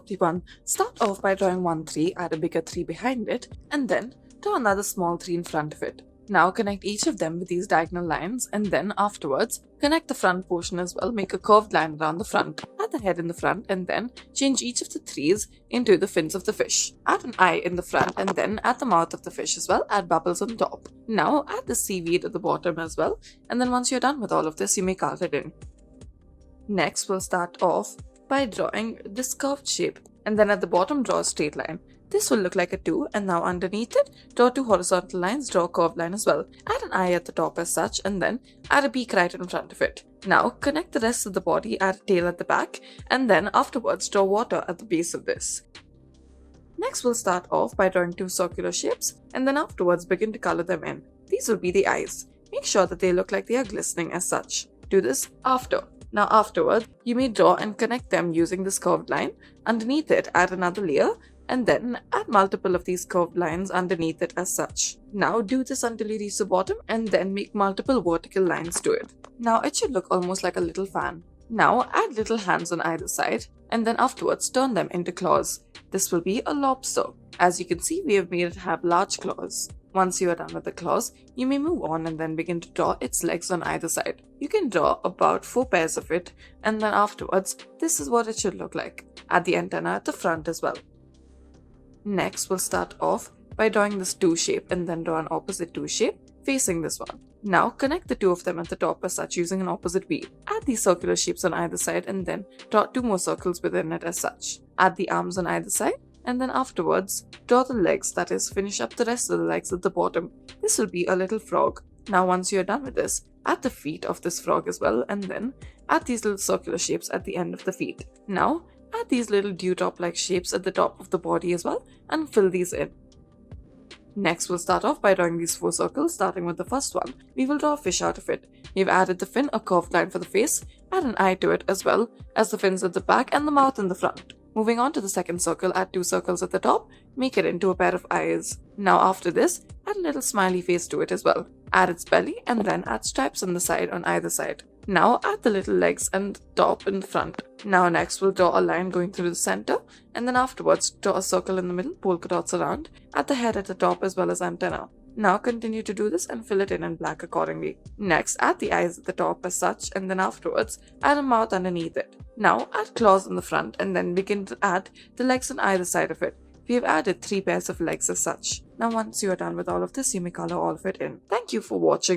top one. Start off by drawing one tree, add a bigger tree behind it, and then draw another small tree in front of it. Now connect each of them with these diagonal lines, and then afterwards connect the front portion as well. Make a curved line around the front. Add the head in the front, and then change each of the trees into the fins of the fish. Add an eye in the front, and then add the mouth of the fish as well. Add bubbles on top. Now add the seaweed at the bottom as well, and then once you're done with all of this, you may carve it in. Next, we'll start off by drawing this curved shape, and then at the bottom draw a straight line. This will look like a 2, and now underneath it, draw 2 horizontal lines, draw a curved line as well. Add an eye at the top as such, and then add a beak right in front of it. Now connect the rest of the body, add a tail at the back, and then afterwards draw water at the base of this. Next, we'll start off by drawing 2 circular shapes, and then afterwards begin to color them in. These will be the eyes. Make sure that they look like they are glistening as such. Do this after. Now afterward, you may draw and connect them using this curved line. Underneath it, add another layer, and then add multiple of these curved lines underneath it as such. Now do this until you reach the bottom, and then make multiple vertical lines to it. Now it should look almost like a little fan. Now add little hands on either side, and then afterwards turn them into claws. This will be a lobster. As you can see, we have made it have large claws. Once you are done with the claws, you may move on and then begin to draw its legs on either side. You can draw about 4 pairs of it, and then afterwards, this is what it should look like. Add the antenna at the front as well. Next, we'll start off by drawing this 2 shape, and then draw an opposite 2 shape facing this one. Now connect the 2 of them at the top as such using an opposite wheel. Add these circular shapes on either side, and then draw 2 more circles within it as such. Add the arms on either side, and then afterwards draw the legs, that is, finish up the rest of the legs at the bottom. This will be a little frog. Now once you're done with this, add the feet of this frog as well, and then add these little circular shapes at the end of the feet. Now add these little dewdrop like shapes at the top of the body as well, and fill these in. Next, we'll start off by drawing these 4 circles, starting with the first one. We will draw a fish out of it. We've added the fin, a curved line for the face, add an eye to it as well as the fins at the back and the mouth in the front. Moving on to the second circle, add 2 circles at the top, make it into a pair of eyes. Now after this, add a little smiley face to it as well. Add its belly, and then add stripes on the side on either side. Now add the little legs and top in the front. Now next, we'll draw a line going through the center, and then afterwards draw a circle in the middle, polka dots around, add the head at the top as well as antenna. Now continue to do this and fill it in black accordingly. Next, add the eyes at the top as such, and then afterwards add a mouth underneath it. Now add claws on the front, and then begin to add the legs on either side of it. We have added 3 pairs of legs as such. Now once you are done with all of this, you may color all of it in. Thank you for watching.